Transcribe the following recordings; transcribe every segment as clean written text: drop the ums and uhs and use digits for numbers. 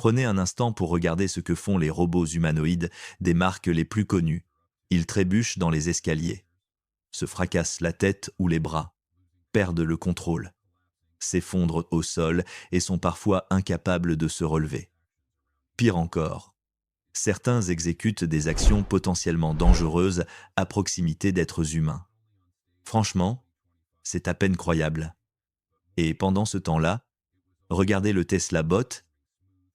Prenez un instant pour regarder ce que font les robots humanoïdes des marques les plus connues. Ils trébuchent dans les escaliers, se fracassent la tête ou les bras, perdent le contrôle, s'effondrent au sol et sont parfois incapables de se relever. Pire encore, certains exécutent des actions potentiellement dangereuses à proximité d'êtres humains. Franchement, c'est à peine croyable. Et pendant ce temps-là, regardez le Tesla Bot.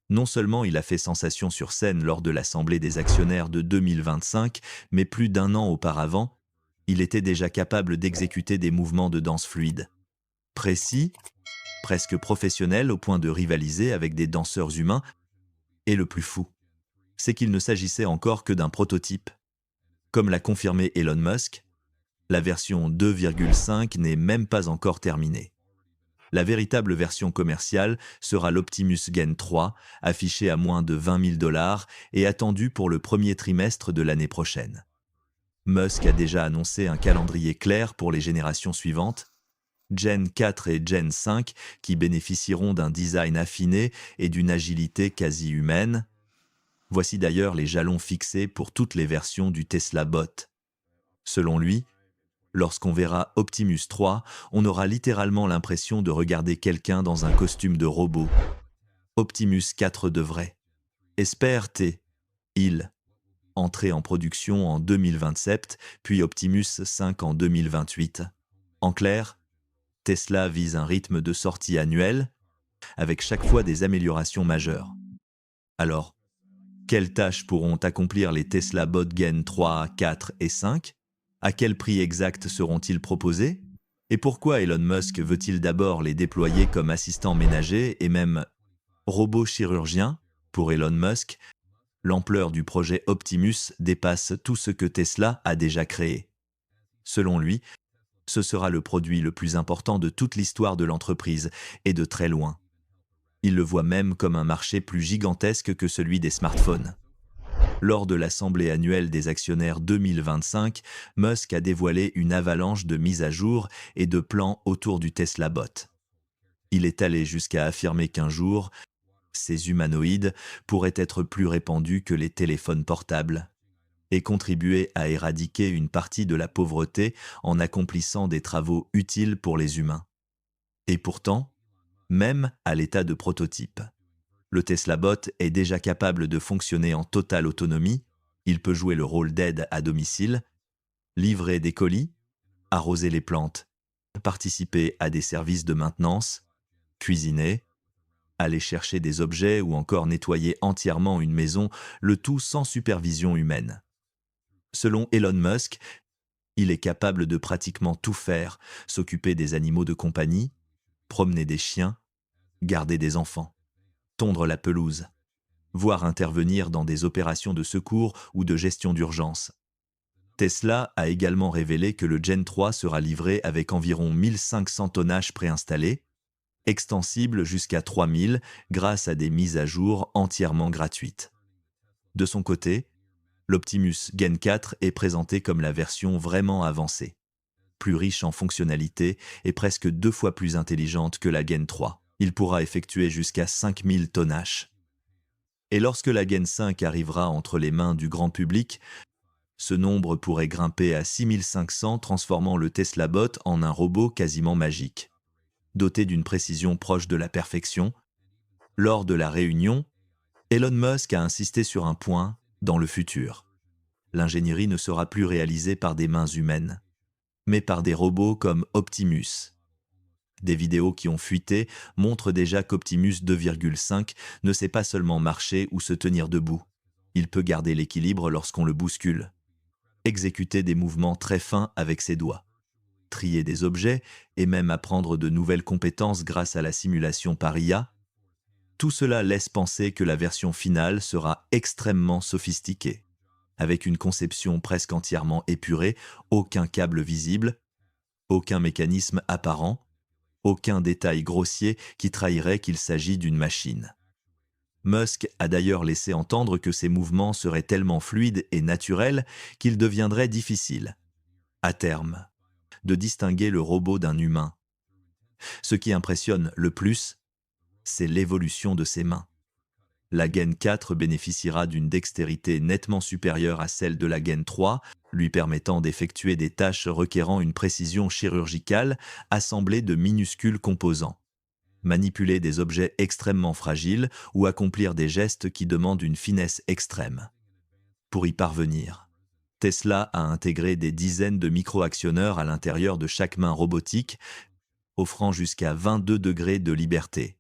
Non seulement il a fait sensation sur scène lors de l'Assemblée des actionnaires de 2025, mais plus d'un an auparavant, il était déjà capable d'exécuter des mouvements de danse fluides. Précis, presque professionnels au point de rivaliser avec des danseurs humains, et le plus fou, c'est qu'il ne s'agissait encore que d'un prototype. Comme l'a confirmé Elon Musk, la version 2,5 n'est même pas encore terminée. La véritable version commerciale sera l'Optimus Gen 3, affichée à moins de 20 000 $ et attendue pour le premier trimestre de l'année prochaine. Musk a déjà annoncé un calendrier clair pour les générations suivantes, Gen 4 et Gen 5, qui bénéficieront d'un design affiné et d'une agilité quasi humaine. Voici d'ailleurs les jalons fixés pour toutes les versions du Tesla Bot. Selon lui, lorsqu'on verra Optimus 3, on aura littéralement l'impression de regarder quelqu'un dans un costume de robot. Optimus 4 devrait, espère-t-il, entrer en production en 2027, puis Optimus 5 en 2028. En clair, Tesla vise un rythme de sortie annuel, avec chaque fois des améliorations majeures. Alors, quelles tâches pourront accomplir les Tesla Bot Gen 3, 4 et 5 ? À quel prix exact seront-ils proposés? Et pourquoi Elon Musk veut-il d'abord les déployer comme assistants ménagers et même robots chirurgiens? Pour Elon Musk, l'ampleur du projet Optimus dépasse tout ce que Tesla a déjà créé. Selon lui, ce sera le produit le plus important de toute l'histoire de l'entreprise, et de très loin. Il le voit même comme un marché plus gigantesque que celui des smartphones. Lors de l'Assemblée annuelle des actionnaires 2025, Musk a dévoilé une avalanche de mises à jour et de plans autour du Tesla Bot. Il est allé jusqu'à affirmer qu'un jour, ces humanoïdes pourraient être plus répandus que les téléphones portables et contribuer à éradiquer une partie de la pauvreté en accomplissant des travaux utiles pour les humains. Et pourtant, même à l'état de prototype, le Tesla Bot est déjà capable de fonctionner en totale autonomie. Il peut jouer le rôle d'aide à domicile, livrer des colis, arroser les plantes, participer à des services de maintenance, cuisiner, aller chercher des objets ou encore nettoyer entièrement une maison, le tout sans supervision humaine. Selon Elon Musk, il est capable de pratiquement tout faire, s'occuper des animaux de compagnie, promener des chiens, garder des enfants, tondre la pelouse, voire intervenir dans des opérations de secours ou de gestion d'urgence. Tesla a également révélé que le Gen 3 sera livré avec environ 1500 tonnages préinstallés, extensibles jusqu'à 3000 grâce à des mises à jour entièrement gratuites. De son côté, l'Optimus Gen 4 est présenté comme la version vraiment avancée, plus riche en fonctionnalités et presque 2 fois plus intelligente que la Gen 3. Il pourra effectuer jusqu'à 5000 tonnages. Et lorsque la Gen 5 arrivera entre les mains du grand public, ce nombre pourrait grimper à 6500, transformant le Tesla Bot en un robot quasiment magique. Doté d'une précision proche de la perfection, lors de la réunion, Elon Musk a insisté sur un point: dans le futur, l'ingénierie ne sera plus réalisée par des mains humaines, mais par des robots comme Optimus. Des vidéos qui ont fuité montrent déjà qu'Optimus 2,5 ne sait pas seulement marcher ou se tenir debout. Il peut garder l'équilibre lorsqu'on le bouscule, exécuter des mouvements très fins avec ses doigts, trier des objets et même apprendre de nouvelles compétences grâce à la simulation par IA. Tout cela laisse penser que la version finale sera extrêmement sophistiquée, avec une conception presque entièrement épurée, aucun câble visible, aucun mécanisme apparent, aucun détail grossier qui trahirait qu'il s'agit d'une machine. Musk a d'ailleurs laissé entendre que ces mouvements seraient tellement fluides et naturels qu'il deviendrait difficile, à terme, de distinguer le robot d'un humain. Ce qui impressionne le plus, c'est l'évolution de ses mains. La gaine 4 bénéficiera d'une dextérité nettement supérieure à celle de la gaine 3, lui permettant d'effectuer des tâches requérant une précision chirurgicale assemblée de minuscules composants. Manipuler des objets extrêmement fragiles ou accomplir des gestes qui demandent une finesse extrême. Pour y parvenir, Tesla a intégré des dizaines de micro-actionneurs à l'intérieur de chaque main robotique, offrant jusqu'à 22 degrés de liberté.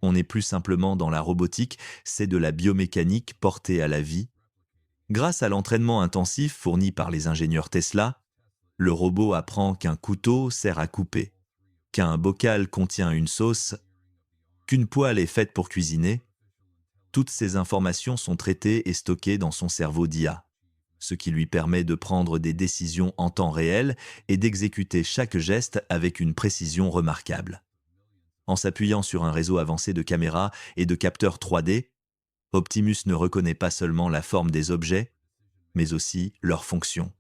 On n'est plus simplement dans la robotique, c'est de la biomécanique portée à la vie. Grâce à l'entraînement intensif fourni par les ingénieurs Tesla, le robot apprend qu'un couteau sert à couper, qu'un bocal contient une sauce, qu'une poêle est faite pour cuisiner. Toutes ces informations sont traitées et stockées dans son cerveau d'IA, ce qui lui permet de prendre des décisions en temps réel et d'exécuter chaque geste avec une précision remarquable. En s'appuyant sur un réseau avancé de caméras et de capteurs 3D, Optimus ne reconnaît pas seulement la forme des objets, mais aussi leur fonction.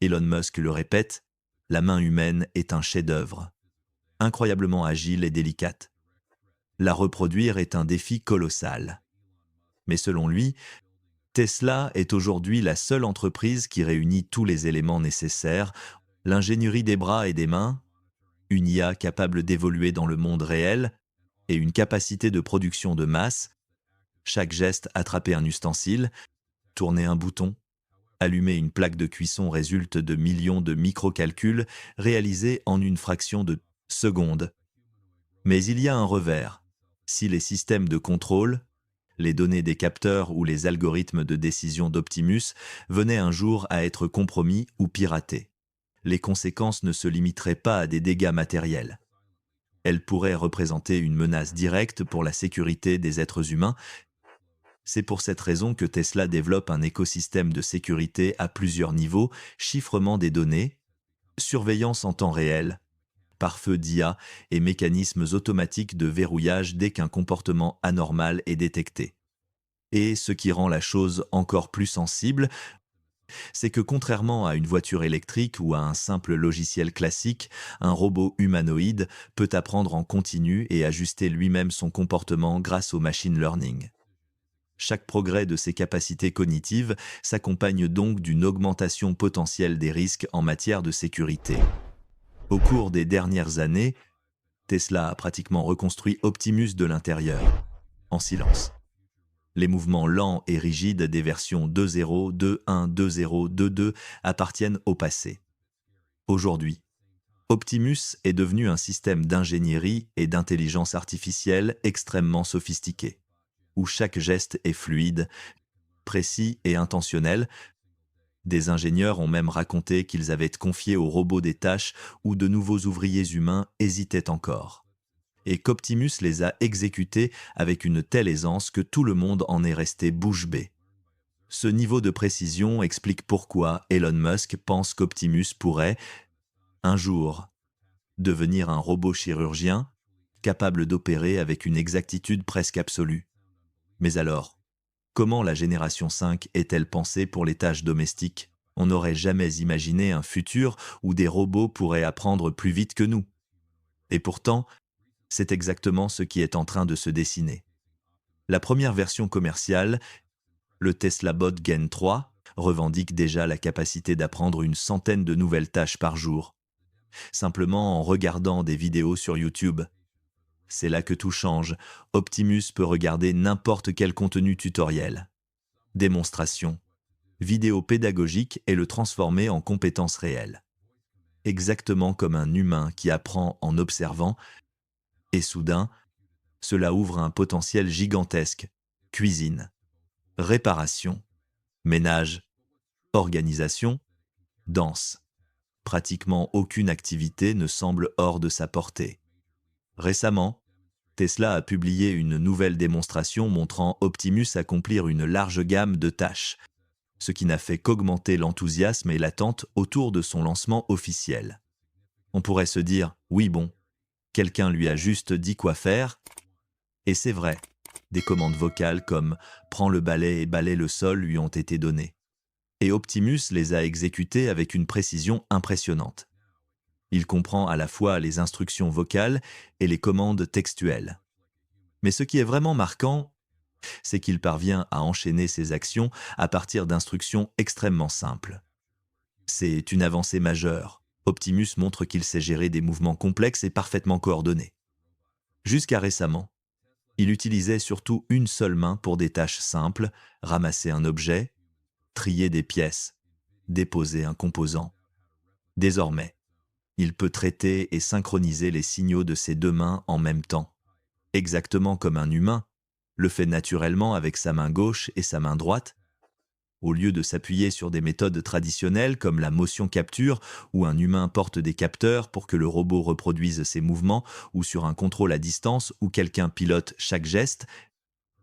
Elon Musk le répète, la main humaine est un chef-d'œuvre, incroyablement agile et délicate. La reproduire est un défi colossal. Mais selon lui, Tesla est aujourd'hui la seule entreprise qui réunit tous les éléments nécessaires, l'ingénierie des bras et des mains, une IA capable d'évoluer dans le monde réel et une capacité de production de masse. Chaque geste, attraper un ustensile, tourner un bouton, allumer une plaque de cuisson résulte de millions de microcalculs réalisés en une fraction de seconde. Mais il y a un revers. Si les systèmes de contrôle, les données des capteurs ou les algorithmes de décision d'Optimus venaient un jour à être compromis ou piratés, les conséquences ne se limiteraient pas à des dégâts matériels. Elles pourraient représenter une menace directe pour la sécurité des êtres humains. C'est pour cette raison que Tesla développe un écosystème de sécurité à plusieurs niveaux, chiffrement des données, surveillance en temps réel, pare-feu d'IA et mécanismes automatiques de verrouillage dès qu'un comportement anormal est détecté. Et ce qui rend la chose encore plus sensible, c'est que contrairement à une voiture électrique ou à un simple logiciel classique, un robot humanoïde peut apprendre en continu et ajuster lui-même son comportement grâce au machine learning. Chaque progrès de ses capacités cognitives s'accompagne donc d'une augmentation potentielle des risques en matière de sécurité. Au cours des dernières années, Tesla a pratiquement reconstruit Optimus de l'intérieur, en silence. Les mouvements lents et rigides des versions 2.0, 2.1, 2.0, 2.2 appartiennent au passé. Aujourd'hui, Optimus est devenu un système d'ingénierie et d'intelligence artificielle extrêmement sophistiqué, où chaque geste est fluide, précis et intentionnel. Des ingénieurs ont même raconté qu'ils avaient confié aux robots des tâches où de nouveaux ouvriers humains hésitaient encore, et qu'Optimus les a exécutés avec une telle aisance que tout le monde en est resté bouche bée. Ce niveau de précision explique pourquoi Elon Musk pense qu'Optimus pourrait, un jour, devenir un robot chirurgien capable d'opérer avec une exactitude presque absolue. Mais alors, comment la génération 5 est-elle pensée pour les tâches domestiques? On n'aurait jamais imaginé un futur où des robots pourraient apprendre plus vite que nous. Et pourtant, c'est exactement ce qui est en train de se dessiner. La première version commerciale, le Tesla Bot Gen 3, revendique déjà la capacité d'apprendre une centaine de nouvelles tâches par jour, simplement en regardant des vidéos sur YouTube. C'est là que tout change. Optimus peut regarder n'importe quel contenu tutoriel, démonstration, vidéo pédagogique et le transformer en compétences réelles. Exactement comme un humain qui apprend en observant. Et soudain, cela ouvre un potentiel gigantesque. Cuisine, réparation, ménage, organisation, danse. Pratiquement aucune activité ne semble hors de sa portée. Récemment, Tesla a publié une nouvelle démonstration montrant Optimus accomplir une large gamme de tâches, ce qui n'a fait qu'augmenter l'enthousiasme et l'attente autour de son lancement officiel. On pourrait se dire, oui bon, quelqu'un lui a juste dit quoi faire, et c'est vrai, des commandes vocales comme « prends le balai et balaie le sol » lui ont été données. Et Optimus les a exécutées avec une précision impressionnante. Il comprend à la fois les instructions vocales et les commandes textuelles. Mais ce qui est vraiment marquant, c'est qu'il parvient à enchaîner ses actions à partir d'instructions extrêmement simples. C'est une avancée majeure. Optimus montre qu'il sait gérer des mouvements complexes et parfaitement coordonnés. Jusqu'à récemment, il utilisait surtout une seule main pour des tâches simples, ramasser un objet, trier des pièces, déposer un composant. Désormais, il peut traiter et synchroniser les signaux de ses deux mains en même temps, exactement comme un humain le fait naturellement avec sa main gauche et sa main droite. Au lieu de s'appuyer sur des méthodes traditionnelles comme la motion capture, où un humain porte des capteurs pour que le robot reproduise ses mouvements, ou sur un contrôle à distance où quelqu'un pilote chaque geste,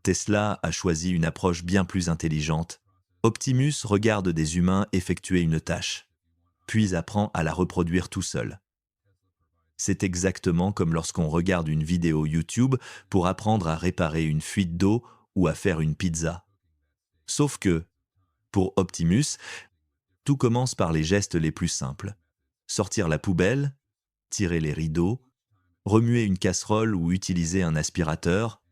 Tesla a choisi une approche bien plus intelligente. Optimus regarde des humains effectuer une tâche, puis apprend à la reproduire tout seul. C'est exactement comme lorsqu'on regarde une vidéo YouTube pour apprendre à réparer une fuite d'eau ou à faire une pizza. Sauf que, pour Optimus, tout commence par les gestes les plus simples. Sortir la poubelle, tirer les rideaux, remuer une casserole ou utiliser un aspirateur.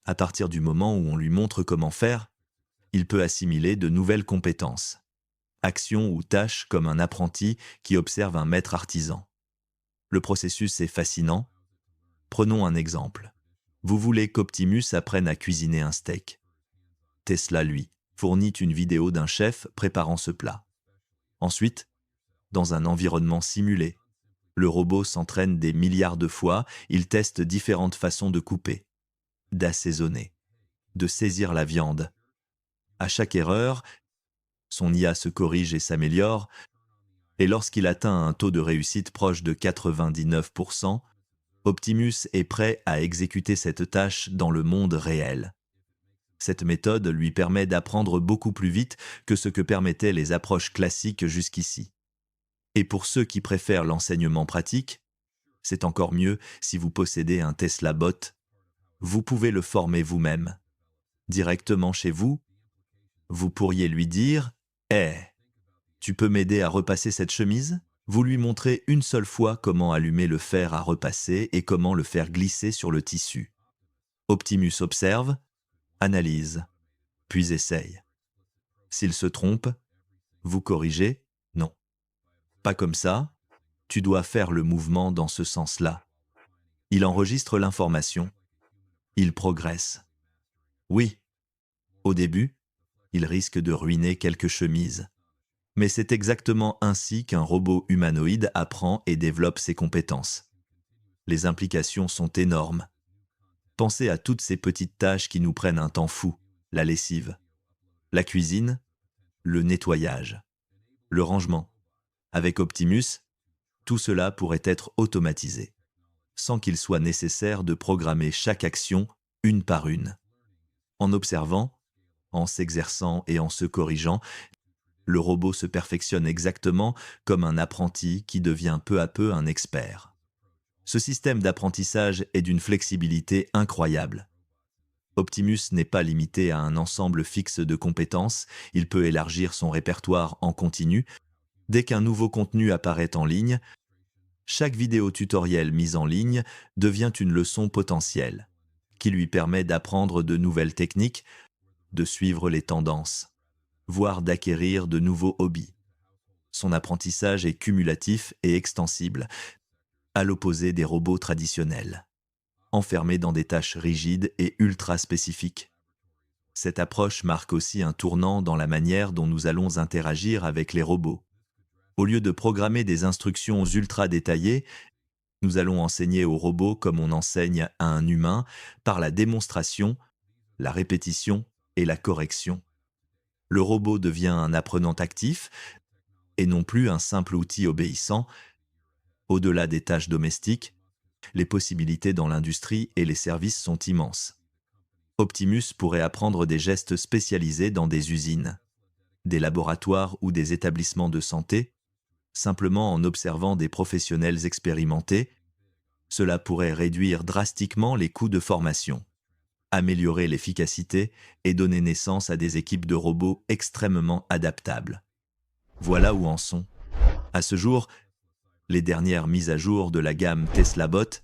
À partir du moment où on lui montre comment faire, il peut assimiler de nouvelles compétences. Actions ou tâches comme un apprenti qui observe un maître artisan. Le processus est fascinant. Prenons un exemple. Vous voulez qu'Optimus apprenne à cuisiner un steak. Tesla, lui, fournit une vidéo d'un chef préparant ce plat. Ensuite, dans un environnement simulé, le robot s'entraîne des milliards de fois, il teste différentes façons de couper, d'assaisonner, de saisir la viande. À chaque erreur, son IA se corrige et s'améliore, et lorsqu'il atteint un taux de réussite proche de 99%, Optimus est prêt à exécuter cette tâche dans le monde réel. Cette méthode lui permet d'apprendre beaucoup plus vite que ce que permettaient les approches classiques jusqu'ici. Et pour ceux qui préfèrent l'enseignement pratique, c'est encore mieux si vous possédez un Tesla Bot. Vous pouvez le former vous-même. Directement chez vous, vous pourriez lui dire « Hey, tu peux m'aider à repasser cette chemise ?» Vous lui montrez une seule fois comment allumer le fer à repasser et comment le faire glisser sur le tissu. Optimus observe, analyse, puis essaye. S'il se trompe, vous corrigez ? Non. Pas comme ça, tu dois faire le mouvement dans ce sens-là. Il enregistre l'information. Il progresse. Oui, au début, il risque de ruiner quelques chemises. Mais c'est exactement ainsi qu'un robot humanoïde apprend et développe ses compétences. Les implications sont énormes. Pensez à toutes ces petites tâches qui nous prennent un temps fou. La lessive, la cuisine, le nettoyage, le rangement. Avec Optimus, tout cela pourrait être automatisé, sans qu'il soit nécessaire de programmer chaque action une par une. En observant, en s'exerçant et en se corrigeant, le robot se perfectionne exactement comme un apprenti qui devient peu à peu un expert. Ce système d'apprentissage est d'une flexibilité incroyable. Optimus n'est pas limité à un ensemble fixe de compétences, il peut élargir son répertoire en continu. Dès qu'un nouveau contenu apparaît en ligne, chaque vidéo tutoriel mise en ligne devient une leçon potentielle, qui lui permet d'apprendre de nouvelles techniques, de suivre les tendances, voire d'acquérir de nouveaux hobbies. Son apprentissage est cumulatif et extensible, à l'opposé des robots traditionnels, enfermés dans des tâches rigides et ultra spécifiques. Cette approche marque aussi un tournant dans la manière dont nous allons interagir avec les robots. Au lieu de programmer des instructions ultra détaillées, nous allons enseigner aux robots comme on enseigne à un humain par la démonstration, la répétition et la correction. Le robot devient un apprenant actif et non plus un simple outil obéissant. Au-delà des tâches domestiques, les possibilités dans l'industrie et les services sont immenses. Optimus pourrait apprendre des gestes spécialisés dans des usines, des laboratoires ou des établissements de santé, simplement en observant des professionnels expérimentés. Cela pourrait réduire drastiquement les coûts de formation, améliorer l'efficacité et donner naissance à des équipes de robots extrêmement adaptables. Voilà où en sont, à ce jour, les dernières mises à jour de la gamme Tesla Bot.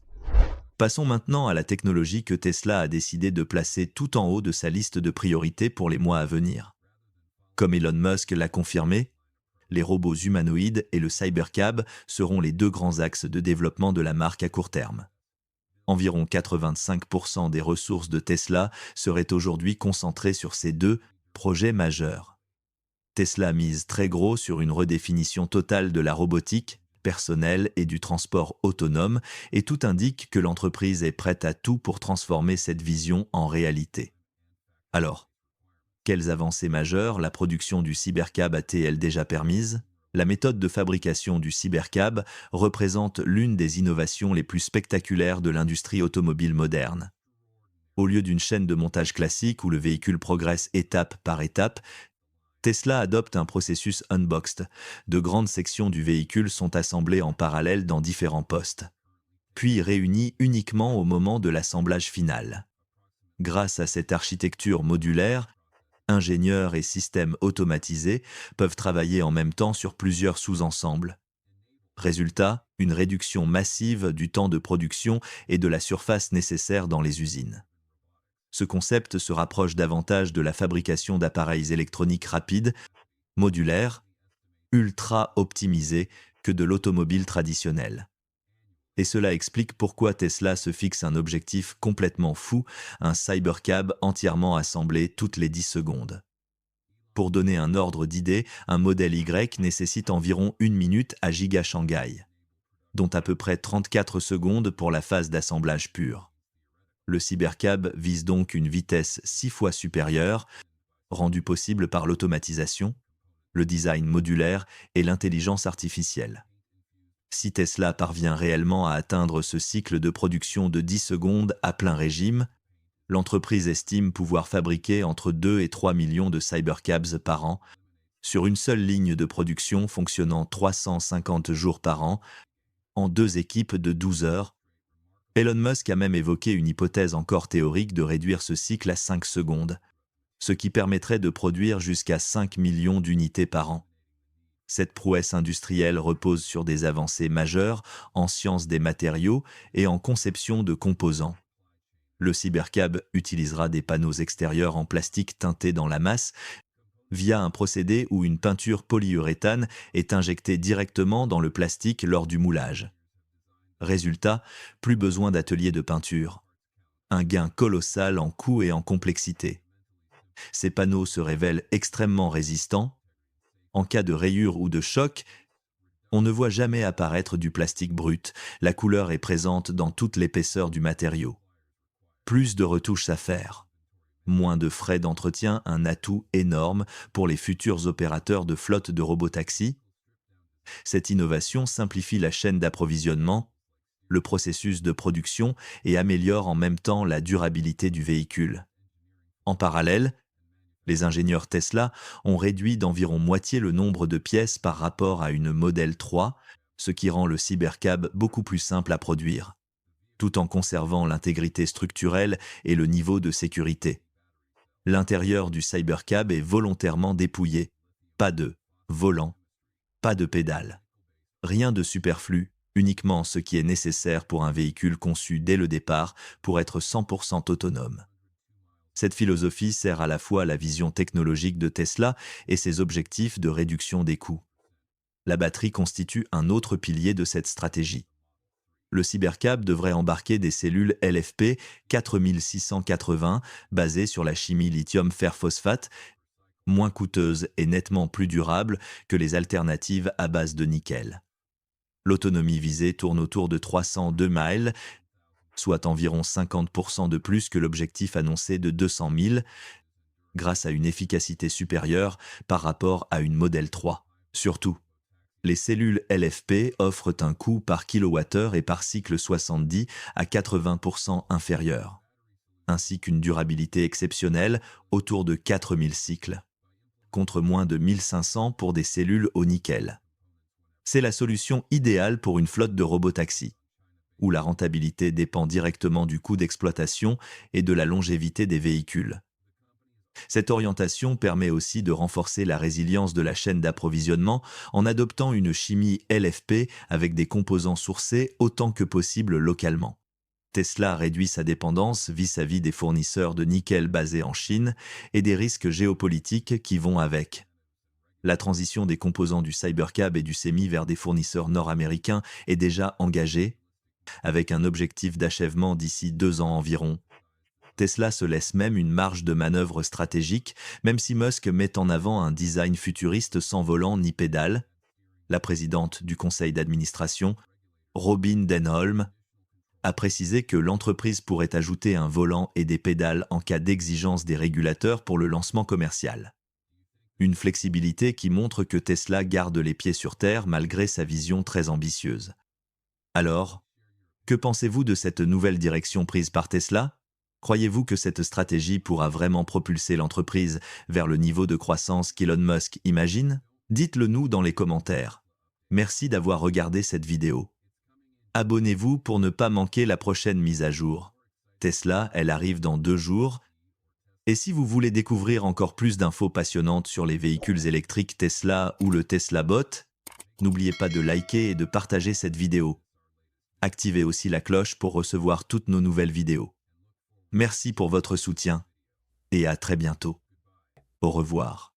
Passons maintenant à la technologie que Tesla a décidé de placer tout en haut de sa liste de priorités pour les mois à venir. Comme Elon Musk l'a confirmé, les robots humanoïdes et le cybercab seront les deux grands axes de développement de la marque à court terme. Environ 85% des ressources de Tesla seraient aujourd'hui concentrées sur ces deux projets majeurs. Tesla mise très gros sur une redéfinition totale de la robotique, personnelle et du transport autonome, et tout indique que l'entreprise est prête à tout pour transformer cette vision en réalité. Alors, quelles avancées majeures la production du cybercab a-t-elle déjà permises? La méthode de fabrication du cybercab représente l'une des innovations les plus spectaculaires de l'industrie automobile moderne. Au lieu d'une chaîne de montage classique où le véhicule progresse étape par étape, Tesla adopte un processus unboxed. De grandes sections du véhicule sont assemblées en parallèle dans différents postes, puis réunies uniquement au moment de l'assemblage final. Grâce à cette architecture modulaire, ingénieurs et systèmes automatisés peuvent travailler en même temps sur plusieurs sous-ensembles. Résultat, une réduction massive du temps de production et de la surface nécessaire dans les usines. Ce concept se rapproche davantage de la fabrication d'appareils électroniques rapides, modulaires, ultra optimisés que de l'automobile traditionnelle. Et cela explique pourquoi Tesla se fixe un objectif complètement fou, un cybercab entièrement assemblé toutes les 10 secondes. Pour donner un ordre d'idée, un modèle Y nécessite environ 1 minute à Giga Shanghai, dont à peu près 34 secondes pour la phase d'assemblage pure. Le cybercab vise donc une vitesse 6 fois supérieure, rendue possible par l'automatisation, le design modulaire et l'intelligence artificielle. Si Tesla parvient réellement à atteindre ce cycle de production de 10 secondes à plein régime, l'entreprise estime pouvoir fabriquer entre 2 et 3 millions de cybercabs par an, sur une seule ligne de production fonctionnant 350 jours par an, en 2 équipes de 12 heures. Elon Musk a même évoqué une hypothèse encore théorique de réduire ce cycle à 5 secondes, ce qui permettrait de produire jusqu'à 5 millions d'unités par an. Cette prouesse industrielle repose sur des avancées majeures en sciences des matériaux et en conception de composants. Le cybercab utilisera des panneaux extérieurs en plastique teintés dans la masse via un procédé où une peinture polyuréthane est injectée directement dans le plastique lors du moulage. Résultat, plus besoin d'atelier de peinture. Un gain colossal en coût et en complexité. Ces panneaux se révèlent extrêmement résistants. En cas de rayure ou de choc, on ne voit jamais apparaître du plastique brut. La couleur est présente dans toute l'épaisseur du matériau. Plus de retouches à faire. Moins de frais d'entretien, un atout énorme pour les futurs opérateurs de flotte de robotaxis. Cette innovation simplifie la chaîne d'approvisionnement, le processus de production et améliore en même temps la durabilité du véhicule. En parallèle, les ingénieurs Tesla ont réduit d'environ moitié le nombre de pièces par rapport à une Model 3, ce qui rend le cybercab beaucoup plus simple à produire, tout en conservant l'intégrité structurelle et le niveau de sécurité. L'intérieur du cybercab est volontairement dépouillé. Pas de volant, pas de pédale. Rien de superflu, uniquement ce qui est nécessaire pour un véhicule conçu dès le départ pour être 100% autonome. Cette philosophie sert à la fois la vision technologique de Tesla et ses objectifs de réduction des coûts. La batterie constitue un autre pilier de cette stratégie. Le cybercab devrait embarquer des cellules LFP 4680 basées sur la chimie lithium-fer-phosphate, moins coûteuse et nettement plus durable que les alternatives à base de nickel. L'autonomie visée tourne autour de 302 miles, soit environ 50% de plus que l'objectif annoncé de 200 000, grâce à une efficacité supérieure par rapport à une Model 3. Surtout, les cellules LFP offrent un coût par kilowattheure et par cycle 70 à 80% inférieur, ainsi qu'une durabilité exceptionnelle autour de 4000 cycles, contre moins de 1500 pour des cellules au nickel. C'est la solution idéale pour une flotte de robotaxis, où la rentabilité dépend directement du coût d'exploitation et de la longévité des véhicules. Cette orientation permet aussi de renforcer la résilience de la chaîne d'approvisionnement en adoptant une chimie LFP avec des composants sourcés autant que possible localement. Tesla réduit sa dépendance vis-à-vis des fournisseurs de nickel basés en Chine et des risques géopolitiques qui vont avec. La transition des composants du Cybercab et du Semi vers des fournisseurs nord-américains est déjà engagée, avec un objectif d'achèvement d'ici 2 ans environ. Tesla se laisse même une marge de manœuvre stratégique, même si Musk met en avant un design futuriste sans volant ni pédale. La présidente du conseil d'administration, Robin Denholm, a précisé que l'entreprise pourrait ajouter un volant et des pédales en cas d'exigence des régulateurs pour le lancement commercial. Une flexibilité qui montre que Tesla garde les pieds sur terre malgré sa vision très ambitieuse. Alors, que pensez-vous de cette nouvelle direction prise par Tesla ? Croyez-vous que cette stratégie pourra vraiment propulser l'entreprise vers le niveau de croissance qu'Elon Musk imagine ? Dites-le nous dans les commentaires. Merci d'avoir regardé cette vidéo. Abonnez-vous pour ne pas manquer la prochaine mise à jour. Tesla, elle arrive dans 2 jours. Et si vous voulez découvrir encore plus d'infos passionnantes sur les véhicules électriques Tesla ou le Tesla Bot, n'oubliez pas de liker et de partager cette vidéo. Activez aussi la cloche pour recevoir toutes nos nouvelles vidéos. Merci pour votre soutien et à très bientôt. Au revoir.